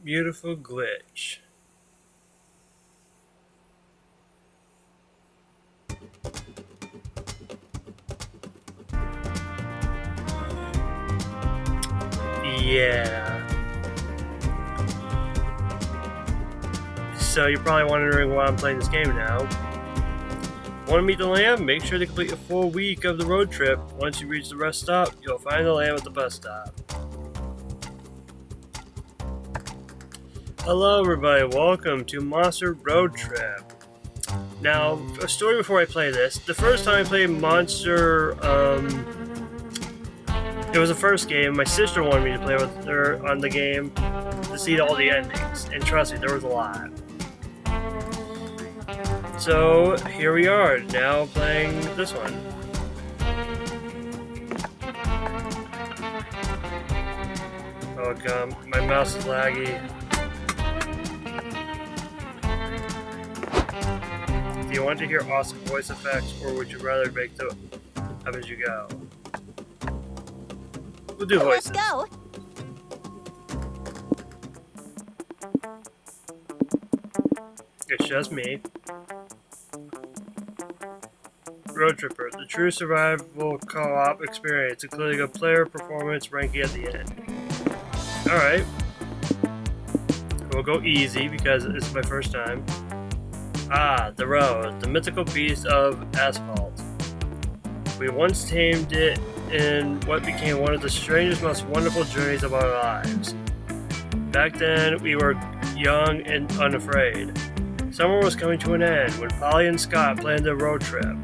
Beautiful glitch. Yeah. So you're probably wondering why I'm playing this game now. Want to meet the lamb? Make sure to complete a full week of the road trip. Once you reach the rest stop, you'll find the lamb at the bus stop. Hello everybody, welcome to Monster Road Trip. Now, a story before I play this. The first time I played Monster, it was the first game. My sister wanted me to play with her on the game to see all the endings. And trust me, there was a lot. So, here we are, now playing this one. Oh god, my mouse is laggy. Do you want to hear awesome voice effects, or would you rather make them up as you go? We'll do voices. Let's go! It's just me. Road Tripper, the true survival co-op experience, including a player performance ranking at the end. Alright. We'll go easy because it's my first time. Ah, the road, the mythical beast of asphalt. We once tamed it in what became one of the strangest, most wonderful journeys of our lives. Back then, we were young and unafraid. Summer was coming to an end when Polly and Scott planned their road trip.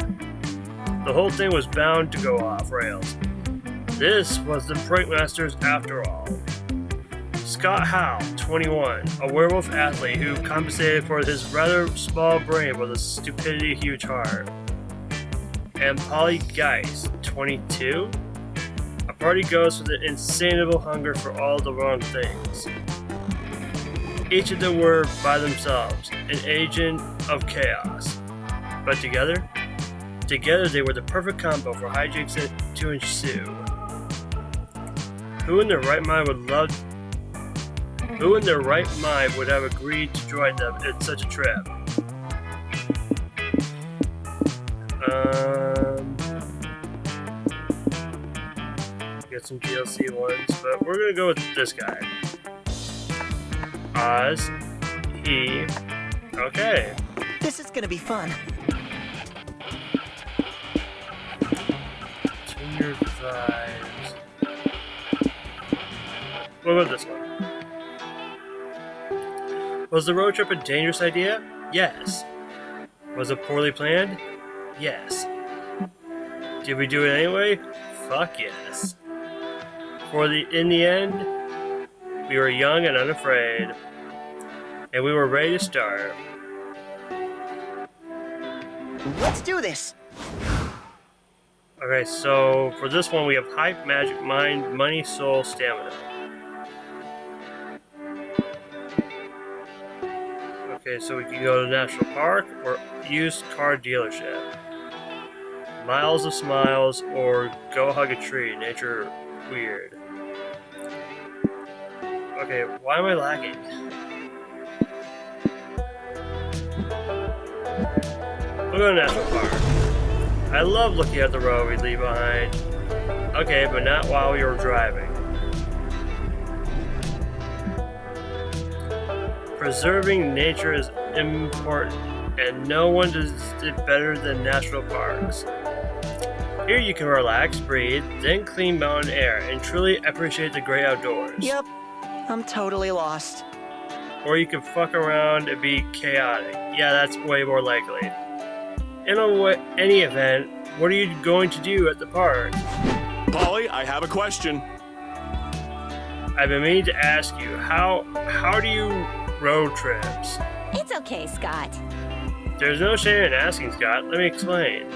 The whole thing was bound to go off rails. This was the Prank Masters after all. Scott Howe, 21, a werewolf athlete who compensated for his rather small brain with a stupidity huge heart. And Polly Geist, 22, a party ghost with an insatiable hunger for all the wrong things. Each of them were, by themselves, an agent of chaos. But together they were the perfect combo for hijinks to ensue. Who in their right mind would have agreed to join them in such a trip? Get some DLC ones, but we're gonna go with this guy. Oz. He. Okay. This is gonna be fun. Junior vibes. What about this one? Was the road trip a dangerous idea? Yes. Was it poorly planned? Yes. Did we do it anyway? Fuck yes. In the end, we were young and unafraid, and we were ready to start. Let's do this! Okay, so for this one we have Hype, Magic, Mind, Money, Soul, Stamina. Okay, so we can go to National Park or used car dealership. Miles of Smiles or Go Hug a Tree, Nature Weird. Okay, why am I lagging? We'll go to National Park. I love looking at the road we leave behind. Okay, but not while we were driving. Preserving nature is important, and no one does it better than national parks. Here you can relax, breathe, then clean mountain air, and truly appreciate the great outdoors. Yep, I'm totally lost. Or you can fuck around and be chaotic. Yeah, that's way more likely. In any event, what are you going to do at the park? Polly, I have a question. I've been meaning to ask you, how do you road trips? It's okay, Scott. There's no shame in asking, Scott. Let me explain.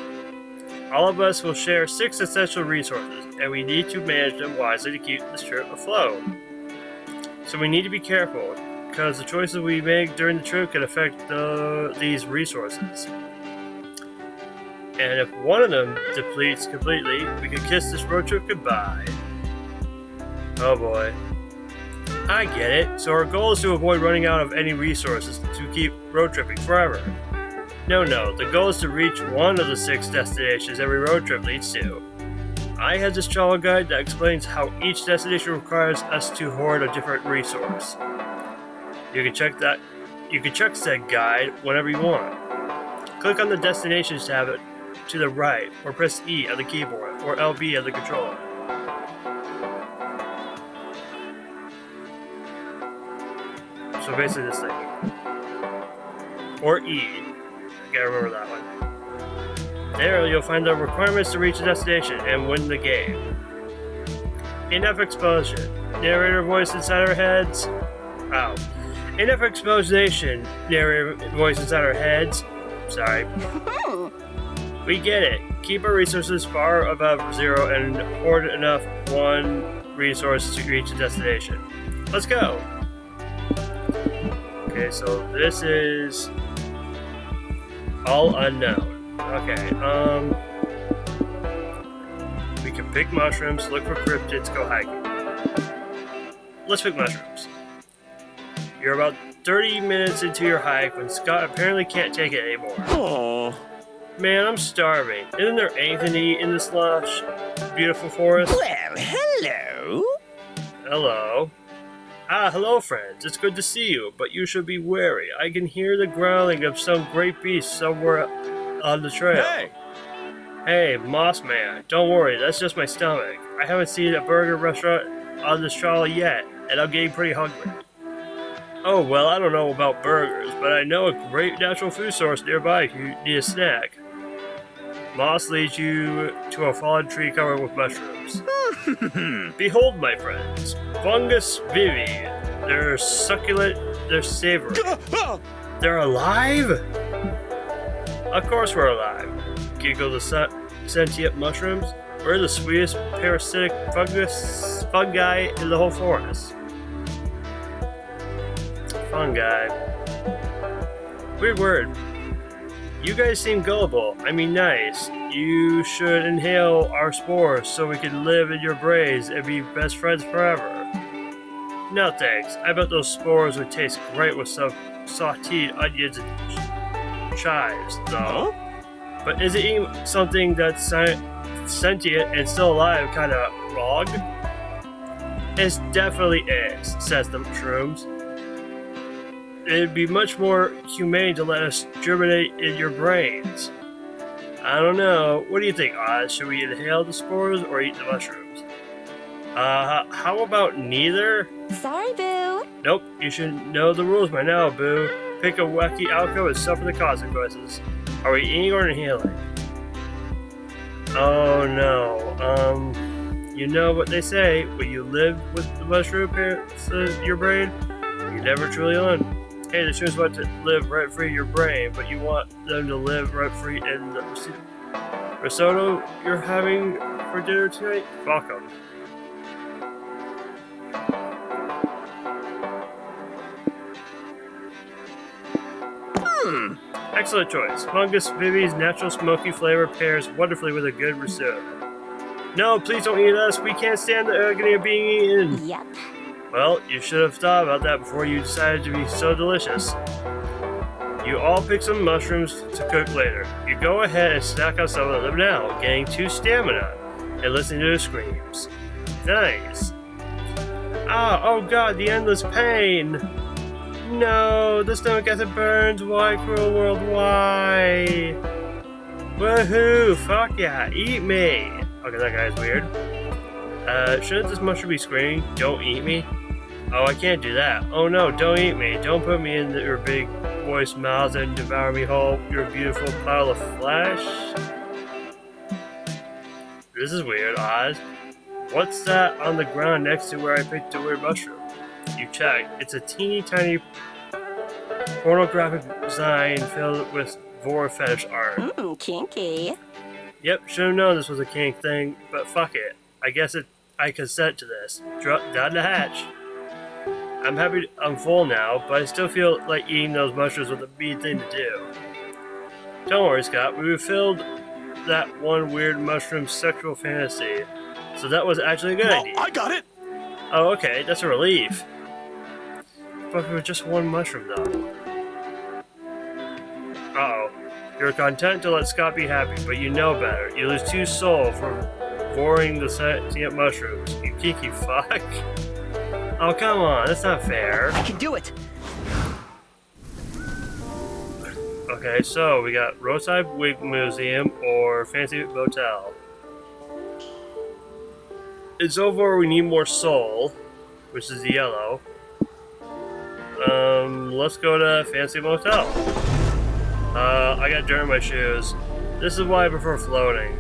All of us will share 6 essential resources, and we need to manage them wisely to keep this trip afloat. So we need to be careful, because the choices we make during the trip can affect these resources. And if one of them depletes completely, we can kiss this road trip goodbye. Oh boy. I get it. So our goal is to avoid running out of any resources to keep road tripping forever. No, the goal is to reach one of the 6 destinations every road trip leads to. I have this travel guide that explains how each destination requires us to hoard a different resource. You can check said guide whenever you want. Click on the Destinations tab to the right, or press E on the keyboard, or LB on the controller. So basically this thing. Or E. I gotta remember that one. There you'll find the requirements to reach the destination and win the game. Enough exposition. Narrator voice inside our heads. Wow. Enough exposition. Narrator voice inside our heads. Sorry. We get it. Keep our resources far above 0 and hoard enough one resource to reach the destination. Let's go! Okay, so this is all unknown. Okay, we can pick mushrooms, look for cryptids, go hiking. Let's pick mushrooms. You're about 30 minutes into your hike when Scott apparently can't take it anymore. Aww. Man, I'm starving. Isn't there anything to eat in this lush, beautiful forest? Well, hello. Hello. Hello, friends. It's good to see you, but you should be wary. I can hear the growling of some great beast somewhere on the trail. Hey, Moss Man. Don't worry, that's just my stomach. I haven't seen a burger restaurant on this trail yet, and I'm getting pretty hungry. Oh, well, I don't know about burgers, but I know a great natural food source nearby if you need a snack. Moss leads you to a fallen tree covered with mushrooms. Behold, my friends, fungus vivi. They're succulent, they're savory. They're alive? Of course we're alive. Giggle the sentient mushrooms. We're the sweetest parasitic fungi in the whole forest. Fungi. Weird word. You guys seem gullible. I mean nice. You should inhale our spores so we can live in your brains and be best friends forever. No thanks. I bet those spores would taste great with some sauteed onions and chives, though. But is eating something that's sentient and still alive kind of wrong? It definitely is, says the shrooms. It'd be much more humane to let us germinate in your brains. I don't know. What do you think, Oz? Should we inhale the spores or eat the mushrooms? How about neither? Sorry, Boo. Nope, you should know the rules by now, Boo. Pick a wacky outcome and suffer the consequences. Are we eating or inhaling? Oh no, you know what they say, when you live with the mushroom parents in your brain, you never truly learn. Hey, the shrooms want to live rent-free in your brain, but you want them to live rent-free in the risotto you're having for dinner tonight? Fuck 'em. Excellent choice. Fungus Vivi's natural smoky flavor pairs wonderfully with a good risotto. No, please don't eat us. We can't stand the agony of being eaten. Yep. Well, you should have thought about that before you decided to be so delicious. You all pick some mushrooms to cook later. You go ahead and snack on some of them now, getting 2 stamina and listening to the screams. Nice. Oh god, the endless pain. No, the stomach acid burns. Why, cruel world, why? Woohoo, fuck yeah, eat me. Okay, that guy's weird. Shouldn't this mushroom be screaming, don't eat me? Oh, I can't do that. Oh no, don't eat me. Don't put me in your big voice mouth and devour me whole, your beautiful pile of flesh. This is weird, Oz. What's that on the ground next to where I picked the weird mushroom? You check. It's a teeny tiny pornographic design filled with vor fetish art. Kinky. Yep, should have known this was a kink thing, but fuck it. I guess I consent to this. Down the hatch. I'm happy I'm full now, but I still feel like eating those mushrooms was a mean thing to do. Don't worry, Scott. We fulfilled that one weird mushroom sexual fantasy, so that was actually a good idea. I got it. Oh, okay. That's a relief. But with just one mushroom, though. Uh-oh. You're content to let Scott be happy, but you know better. You lose 2 soul for devouring the sentient mushrooms. You kinky fuck. Oh, come on. That's not fair. I can do it. Okay, so we got Roadside Wig Museum or Fancy Motel. It's over. We need more soul, which is yellow. Let's go to Fancy Motel. I got dirt in my shoes. This is why I prefer floating.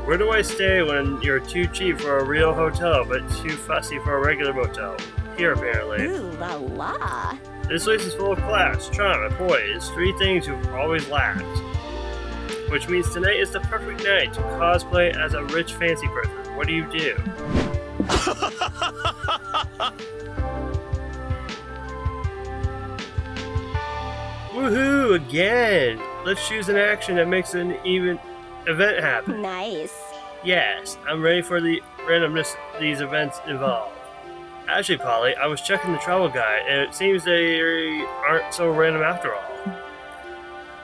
Where do I stay when you're too cheap for a real hotel, but too fussy for a regular motel? Here, apparently. Ooh la la. This place is full of class, charm, and poise. 3 things you've always lacked. Which means tonight is the perfect night to cosplay as a rich fancy person. What do you do? Woohoo! Again! Let's choose an action that makes an even event happen. Nice. Yes, I'm ready for the randomness these events involve. Actually, Polly, I was checking the travel guide, and it seems they aren't so random after all.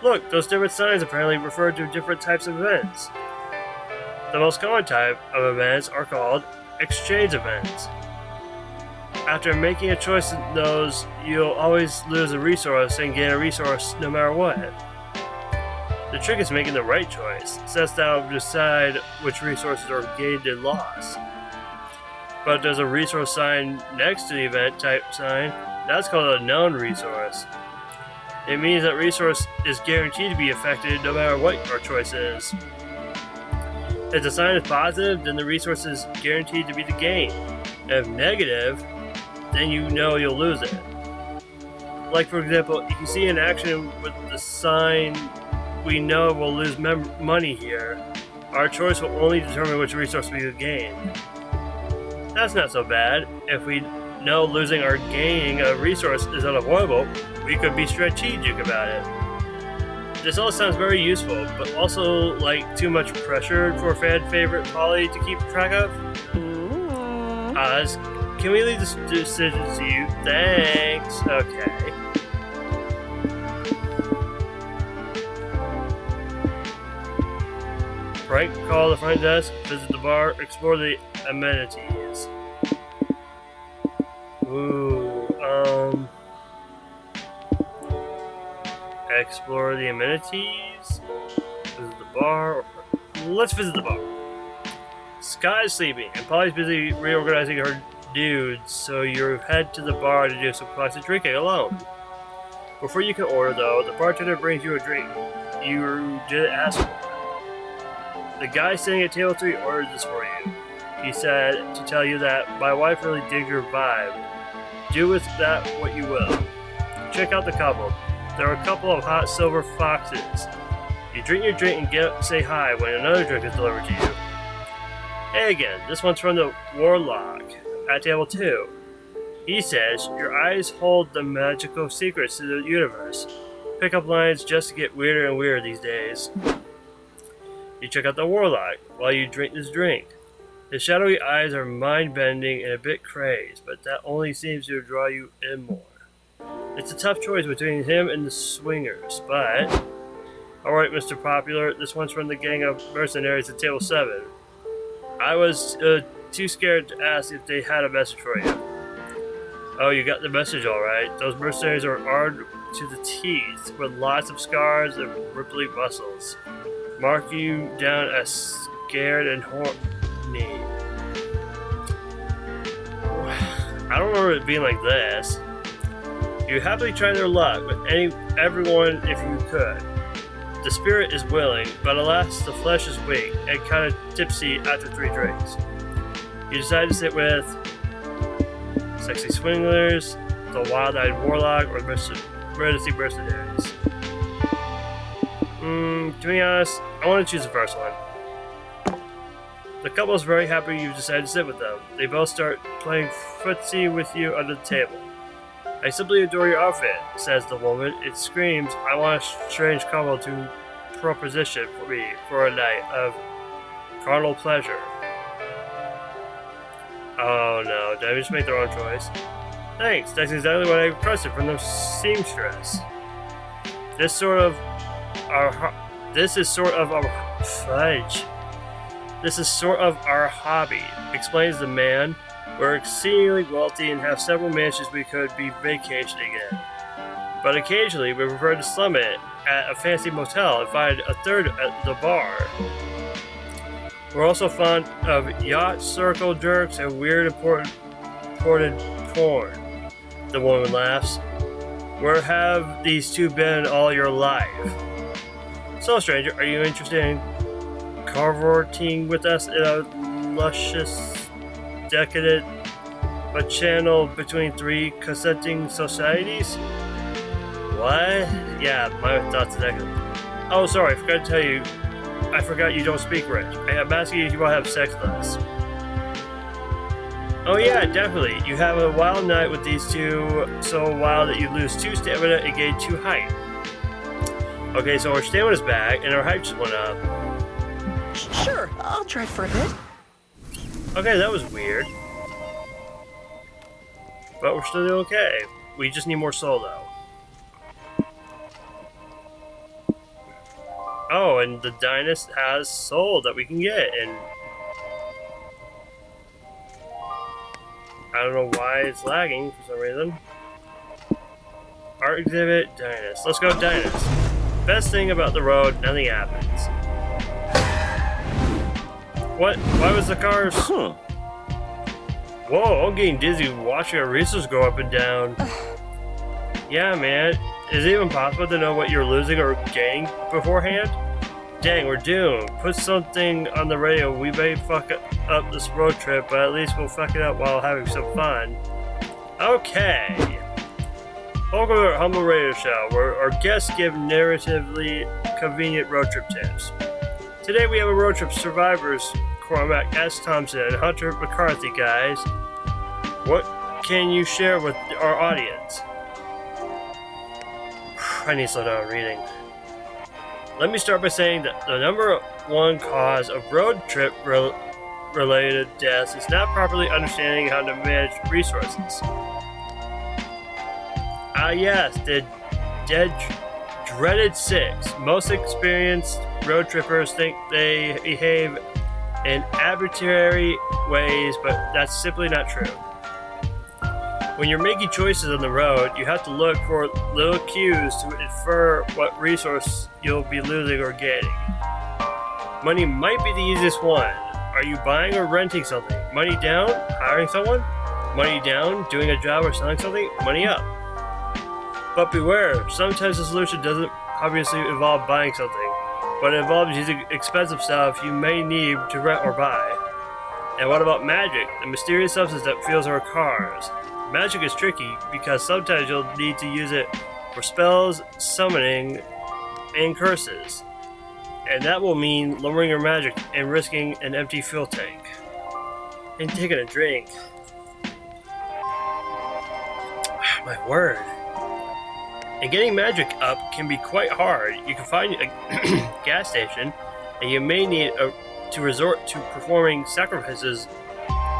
Look, those different signs apparently refer to different types of events. The most common type of events are called exchange events. After making a choice in those, you'll always lose a resource and gain a resource no matter what. The trick is making the right choice, since that will decide which resources are gained and lost. But there's a resource sign next to the event type sign. That's called a known resource. It means that resource is guaranteed to be affected no matter what your choice is. If the sign is positive, then the resource is guaranteed to be the gain. If negative, then you know you'll lose it. Like, for example, if you see an action with the sign we know we'll lose money here, our choice will only determine which resource we will gain. That's not so bad. If we know losing or gaining a resource is unavoidable, we could be strategic about it. This all sounds very useful, but also like too much pressure for fan favorite Polly to keep track of. Oz, can we leave this decision to you? Thanks. Okay. Frank, call the front desk, visit the bar, explore the amenities. Explore the amenities? Visit the bar? Let's visit the bar. Sky is sleeping, and Polly's busy reorganizing her dudes, so you head to the bar to do some classic drinking alone. Before you can order, though, the bartender brings you a drink you didn't ask for. The guy sitting at table 3 ordered this for you. He said to tell you that my wife really digs your vibe. Do with that what you will. Check out the couple. There are a couple of hot silver foxes. You drink your drink and get up and say hi when another drink is delivered to you. Hey again, this one's from the Warlock at table 2. He says, your eyes hold the magical secrets to the universe. Pick up lines just to get weirder and weirder these days. You check out the Warlock while you drink this drink. His shadowy eyes are mind-bending and a bit crazed, but that only seems to draw you in more. It's a tough choice between him and the swingers, but... Alright, Mr. Popular, this one's from the gang of mercenaries at table 7. I was too scared to ask if they had a message for you. Oh, you got the message alright. Those mercenaries are armed to the teeth, with lots of scars and rippling muscles. Mark you down as scared and horny. I don't remember it being like this. You happily try their luck with everyone if you could. The spirit is willing, but alas, the flesh is weak and kind of tipsy after 3 drinks. You decide to sit with sexy swindlers, the wild-eyed warlock, or emergency mercenaries. To be honest, I want to choose the first one. The couple is very happy you've decided to sit with them. They both start playing footsie with you under the table. I simply adore your outfit, says the woman. It screams, I want a strange couple to proposition for me for a night of carnal pleasure. Oh no, did I just make the wrong choice? Thanks, that's exactly what I requested from the seamstress. This is sort of our fudge. This is sort of our hobby, explains the man. We're exceedingly wealthy and have several mansions we could be vacationing in. But occasionally we prefer to slum it at a fancy motel and find a third at the bar. We're also fond of yacht circle jerks and weird imported porn. The woman laughs. Where have these two been all your life? So, stranger, are you interested in cavorting with us in a luscious, decadent, but channel between three consenting societies? What? Yeah, my thoughts exactly. Oh, sorry, I forgot to tell you. I forgot you don't speak French. I'm asking if you want to have sex with us. Oh yeah, definitely. You have a wild night with these two, so wild that you lose 2 stamina and gain 2 height. Okay, so our stamina's back and our height just went up. Sure, I'll try for a bit. Okay, that was weird. But we're still doing okay. We just need more soul though. Oh, and the Dynast has soul that we can get, and I don't know why it's lagging for some reason. Art exhibit, Dynast. Let's go Dynast. Best thing about the road, nothing happens. What? Why was the cars? Huh. Whoa, I'm getting dizzy watching our resources go up and down. Yeah, man. Is it even possible to know what you're losing or gaining beforehand? Dang, we're doomed. Put something on the radio. We may fuck up this road trip, but at least we'll fuck it up while having some fun. Okay. Welcome to our humble radio show, where our guests give narratively convenient road trip tips. Today we have a road trip survivors, Cormac S. Thompson and Hunter McCarthy, guys. What can you share with our audience? I need to slow down reading. Let me start by saying that the number one cause of road trip related deaths is not properly understanding how to manage resources. Yes, the dreaded 6. Most experienced road trippers think they behave in arbitrary ways, but that's simply not true. When you're making choices on the road, you have to look for little cues to infer what resource you'll be losing or gaining. Money might be the easiest one. Are you buying or renting something? Money down, hiring someone? Money down, doing a job or selling something? Money up. But beware, sometimes the solution doesn't obviously involve buying something, but it involves using expensive stuff you may need to rent or buy. And what about magic, the mysterious substance that fuels our cars? Magic is tricky because sometimes you'll need to use it for spells, summoning, and curses. And that will mean lowering your magic and risking an empty fuel tank. And taking a drink. My word. And getting magic up can be quite hard. You can find a gas station, and you may need to resort to performing sacrifices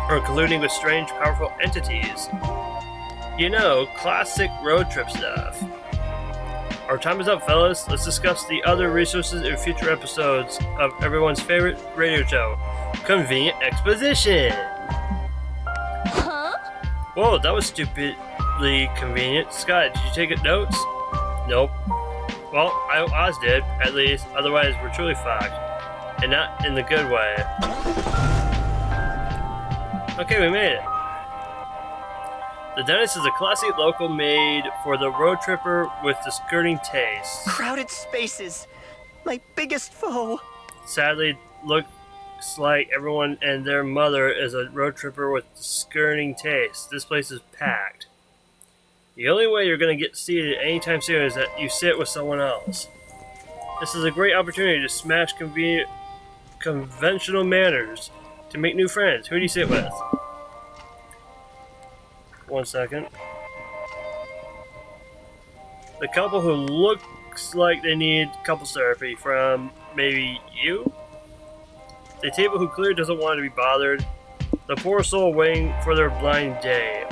or colluding with strange, powerful entities. You know, classic road trip stuff. Our time is up, fellas. Let's discuss the other resources in future episodes of everyone's favorite radio show, Convenient Exposition. Huh? Whoa, that was stupidly convenient. Scott, did you take notes? Nope. Well, Oz did, at least. Otherwise, we're truly fucked. And not in the good way. Okay, we made it. The Dentist is a classic local made for the road tripper with the skirting taste. Crowded spaces. My biggest foe. Sadly, looks like everyone and their mother is a road tripper with the skirting taste. This place is packed. The only way you're going to get seated anytime soon is that you sit with someone else. This is a great opportunity to smash conventional manners to make new friends. Who do you sit with? 1 second. The couple who looks like they need couples therapy from maybe you? The table who clearly doesn't want to be bothered. The poor soul waiting for their blind day.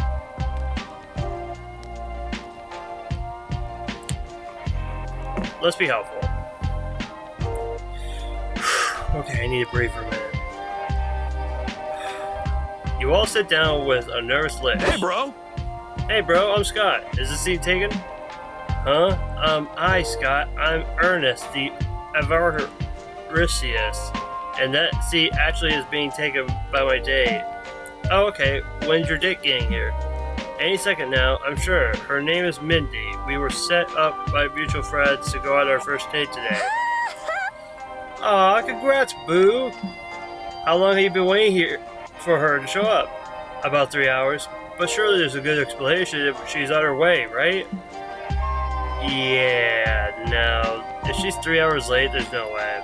Let's be helpful. Okay, I need to breathe for a minute. You all sit down with a nervous lips. Hey, bro. Hey, bro, I'm Scott. Is this seat taken? Huh? Hi, Scott. I'm Ernest, the Avaricious. And that seat actually is being taken by my date. Oh, okay. When's your date getting here? Any second now, I'm sure. Her name is Mindy. We were set up by mutual friends to go on our first date today. Aw, congrats, boo! How long have you been waiting here for her to show up? About 3 hours. But surely there's a good explanation if she's on her way, right? Yeah, no. If she's 3 hours late, there's no way.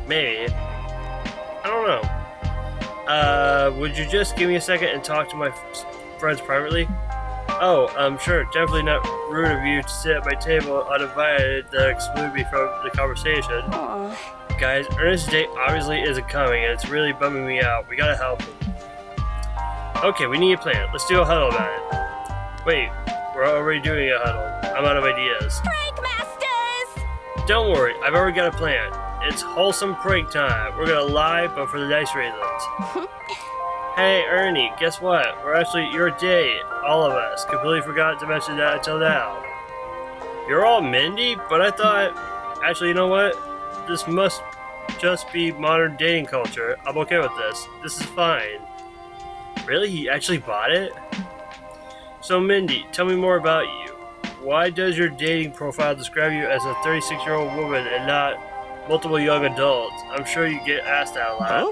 Maybe. I don't know. Would you just give me a second and talk to my friends privately? Oh, sure. Definitely not rude of you to sit at my table uninvited to exclude me from the conversation. Aw. Guys, Ernest's date obviously isn't coming, and it's really bumming me out. We gotta help him. Okay, we need a plan. Let's do a huddle about it. Wait, we're already doing a huddle. I'm out of ideas. Prank Masters! Don't worry, I've already got a plan. It's wholesome prank time. We're gonna lie, but for the nice reasons. Hey, Ernie, guess what? We're actually your date. All of us. Completely forgot to mention that until now. You're all Mindy? But I thought... Actually, you know what? This must just be modern dating culture. I'm okay with this. This is fine. Really? He actually bought it? So, Mindy, tell me more about you. Why does your dating profile describe you as a 36-year-old woman and not multiple young adults? I'm sure you get asked that a lot. Huh?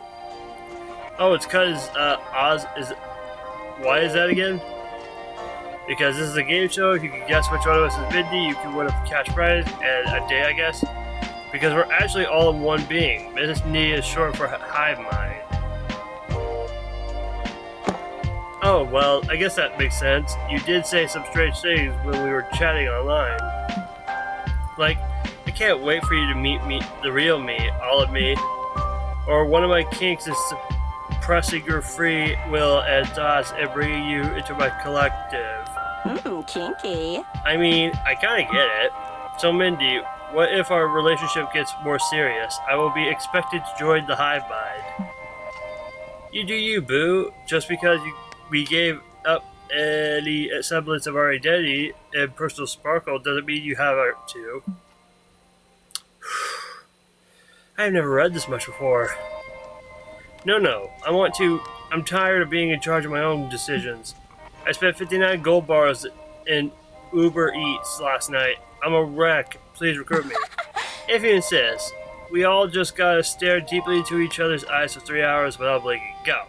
Oh, it's because Oz is... Why is that again? Because this is a game show. If you can guess which one of us is Mindy, you can win a cash prize and a day, I guess. Because we're actually all in one being. Mindy is short for hive mind. Oh, well, I guess that makes sense. You did say some strange things when we were chatting online. Like, I can't wait for you to meet me, the real me, all of me. Or one of my kinks is suppressing your free will and thoughts and bringing you into my collective. Kinky. I mean, I kinda get it. So, Mindy, what if our relationship gets more serious? I will be expected to join the hive mind. You do you, boo. Just because we gave up any semblance of our identity and personal sparkle doesn't mean you have to. I've never read this much before. No, I'm tired of being in charge of my own decisions. I spent 59 gold bars in Uber Eats last night. I'm a wreck. Please recruit me. If you insist. We all just gotta stare deeply into each other's eyes for 3 hours without blinking. Go.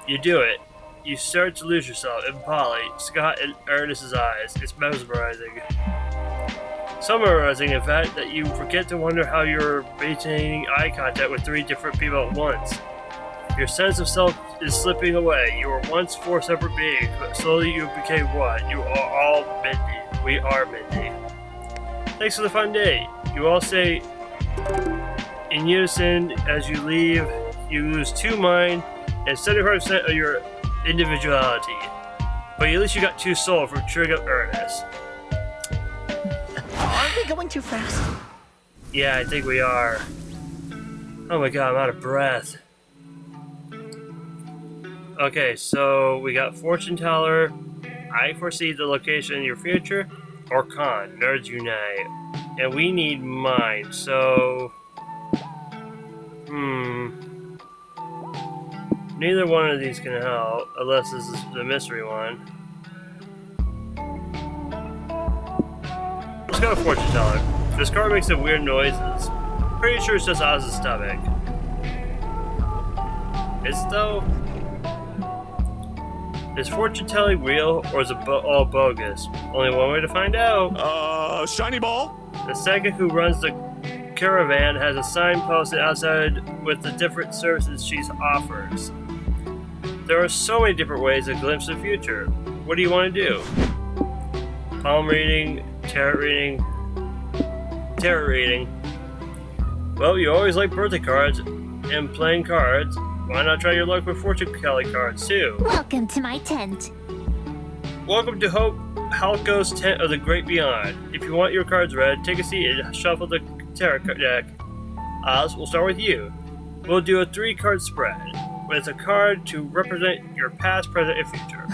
You do it. You start to lose yourself in Polly, Scott, and Ernest's eyes. It's mesmerizing. So mesmerizing, in fact, that you forget to wonder how you're maintaining eye contact with 3 different people at once. Your sense of self is slipping away. You were once 4 separate beings, but slowly you became one. You are all Mindy. We are Mindy. Thanks for the fun day. You all say in unison as you leave, you lose 2 mind and 75% of your individuality. But at least you got 2 soul from cheering up Ernest. Aren't we going too fast? Yeah, I think we are. Oh my god, I'm out of breath. Okay, so we got Fortune Teller, I foresee the location in your future, or Con, Nerds Unite. And we need Mind, so... Neither one of these can help, unless this is the mystery one. Let's go to Fortune Teller. This card makes some weird noises. Pretty sure it's just Oz's stomach. Is it though? Is fortune telling real or is it all bogus? Only one way to find out. Shiny ball? The psychic who runs the caravan has a sign posted outside with the different services she offers. There are so many different ways to glimpse the future. What do you want to do? Palm reading, tarot reading. Tarot reading. Well, you always like birthday cards and playing cards. Why not try your luck with fortune telling cards too? Welcome to my tent. Welcome to Halko's Tent of the Great Beyond. If you want your cards read, take a seat and shuffle the tarot deck. Oz, we'll start with you. We'll do a 3-card spread, with a card to represent your past, present, and future.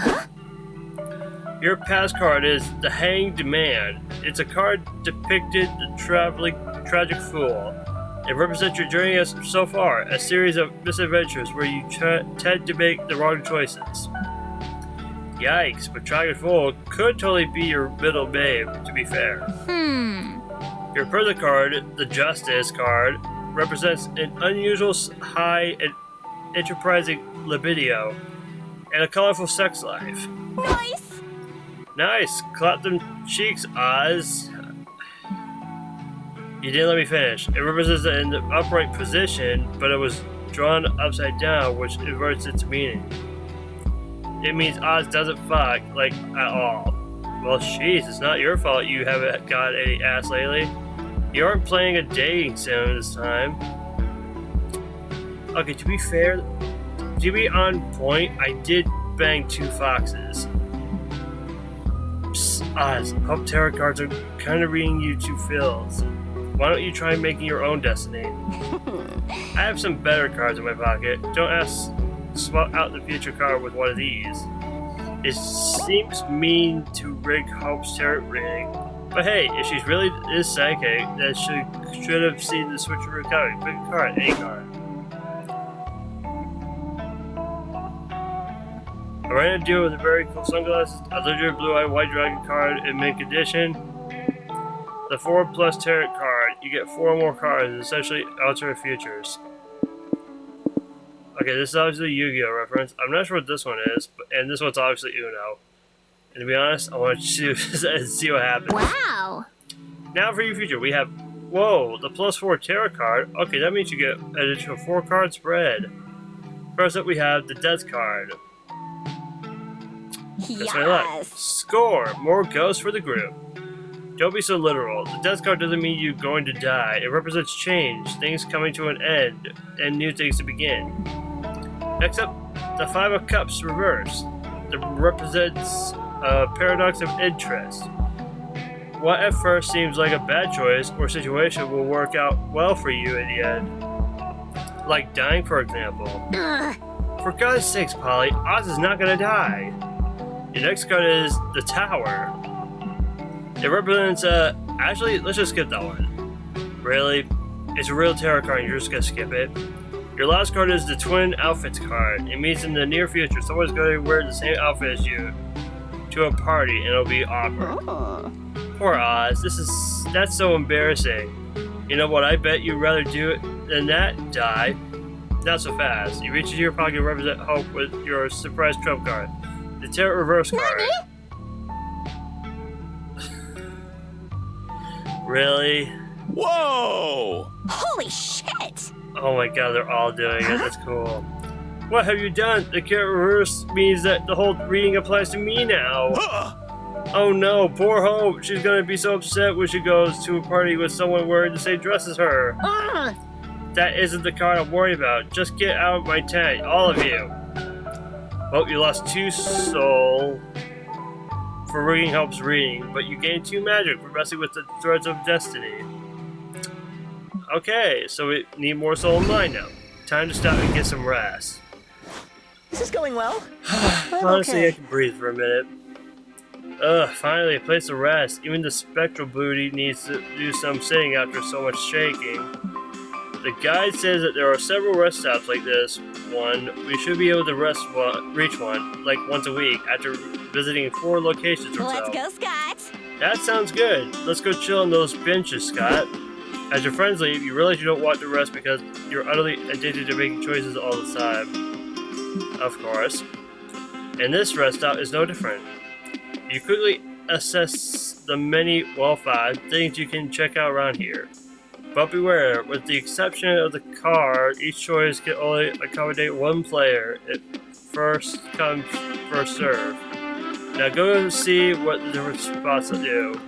Your past card is the Hanged Man. It's a card depicted the traveling tragic fool. It represents your journey so far, a series of misadventures where you tend to make the wrong choices. Yikes, but Tragic Fool could totally be your middle name, to be fair. Your present card, the Justice card, represents an unusual high and enterprising libido and a colorful sex life. Nice. Nice! Clap them cheeks, Oz. You didn't let me finish. It represents it in the upright position, but it was drawn upside down, which inverts its meaning. It means Oz doesn't fuck, like, at all. Well, jeez, it's not your fault you haven't got any ass lately. You aren't playing a dating sim this time. Okay, to be fair, to be on point, I did bang 2 foxes. Psst, Oz, hope tarot cards are kind of reading you to fills. Why don't you try making your own destiny? I have some better cards in my pocket. Don't ask. Swap out the future card with one of these. It seems mean to rig Hope's tarot reading, but hey, if she's really is psychic, then she should have seen the switcheroo coming. Pick a card, any card. I ran a deal with a very cool sunglasses, a legendary blue-eyed white dragon card in mint condition. The 4+ tarot card, you get 4 more cards, essentially alternate futures. Okay, this is obviously a Yu-Gi-Oh reference. I'm not sure what this one is, and this one's obviously Uno. And to be honest, I want to choose and see what happens. Wow. Now for your future, we have, whoa, the +4 tarot card. Okay, that means you get an additional 4-card spread. First up, we have the Death card. That's my luck. Yes. Score! More ghosts for the group. Don't be so literal. The Death card doesn't mean you're going to die. It represents change, things coming to an end, and new things to begin. Next up, the 5 of Cups reversed. It represents a paradox of interest. What at first seems like a bad choice or situation will work out well for you in the end. Like dying, for example. For God's sakes, Polly, Oz is not gonna die. Your next card is the Tower. It represents actually, let's just skip that one. Really? It's a real tarot card and you're just gonna skip it? Your last card is the Twin Outfits card. It means in the near future, someone's going to wear the same outfit as you to a party, and it'll be awkward. Oh. Poor Oz. That's so embarrassing. You know what? I bet you'd rather do it than that. Die. Not so fast. You reach into your pocket and represent hope with your surprise trump card, the Tarot Reverse card. Really? Whoa! Holy shit! Oh my god, they're all doing it. That's cool. What have you done? The Tarot Reverse means that the whole reading applies to me now. Oh no, poor Hope. She's gonna be so upset when she goes to a party with someone wearing the same dress as her. That isn't the card I'm worried about. Just get out of my tent, all of you. Well, you lost 2 soul for rigging Hope's reading, but you gained 2 magic for messing with the threads of destiny. Okay, so we need more soul in mine now. Time to stop and get some rest. This is going well. Honestly, okay. I can breathe for a minute. Ugh, finally a place to rest. Even the spectral booty needs to do some sitting after so much shaking. The guide says that there are several rest stops like this one. We should be able to reach one, like once a week, after visiting 4 locations or so. Let's go, Scott. That sounds good. Let's go chill on those benches, Scott. As your friends leave, you realize you don't want to rest because you're utterly addicted to making choices all the time. Of course. And this rest stop is no different. You quickly assess the many, well, 5 things you can check out around here. But beware, with the exception of the car, each choice can only accommodate 1 player. It first come, first serve. Now go and see what the different spots do.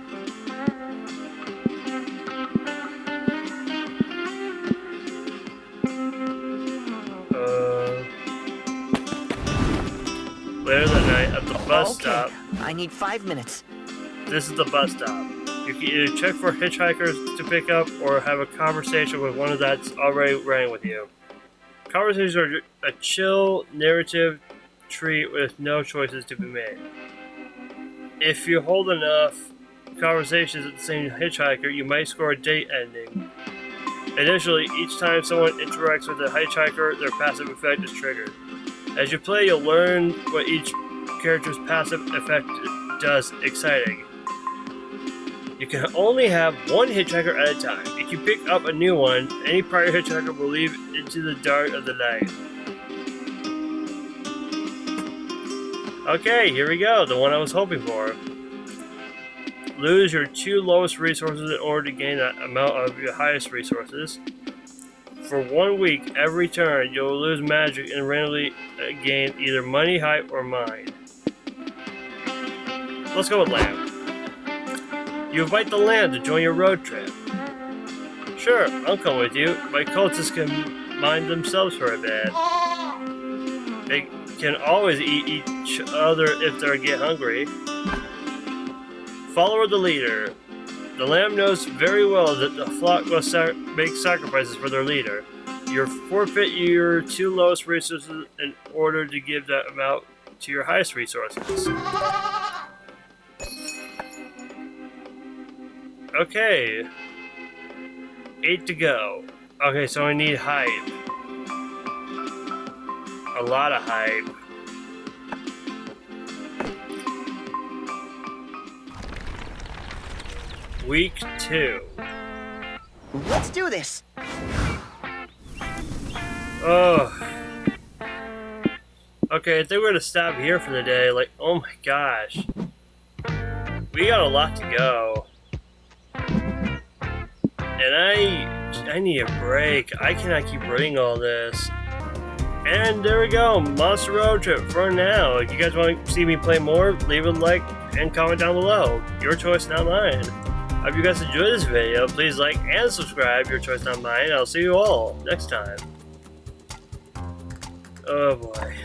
Later that night, at the bus Okay, stop, I need 5 minutes. this is the bus stop. You can either check for hitchhikers to pick up or have a conversation with one that's already riding with you. Conversations are a chill, narrative treat with no choices to be made. If you hold enough conversations with the same hitchhiker, you might score a date ending. Additionally, each time someone interacts with a hitchhiker, their passive effect is triggered. As you play, you'll learn what each character's passive effect does exciting. You can only have one hitchhiker at a time. If you pick up a new one, any prior hitchhiker will leave into the dark of the night. Okay, here we go, the one I was hoping for. Lose your 2 lowest resources in order to gain that amount of your highest resources. For 1 week, every turn, you'll lose magic and randomly gain either money, height, or mind. Let's go with Lamb. You invite the Lamb to join your road trip. Sure, I'll come with you. My cultists can mind themselves for a bit. They can always eat each other if they get hungry. Follow the leader. The Lamb knows very well that the flock must make sacrifices for their leader. You forfeit your 2 lowest resources in order to give that amount to your highest resources. Okay. 8 to go. Okay, so I need hype. A lot of hype. Week 2. Let's do this. Oh. Okay, I think we're gonna stop here for the day. Like, oh my gosh. We got a lot to go. And I need a break. I cannot keep reading all this. And there we go, Monster Road Trip for now. If you guys want to see me play more, leave a like and comment down below. Your choice, not mine. I hope you guys enjoyed this video. Please like and subscribe. Your choice, not mine. I'll see you all next time. Oh boy.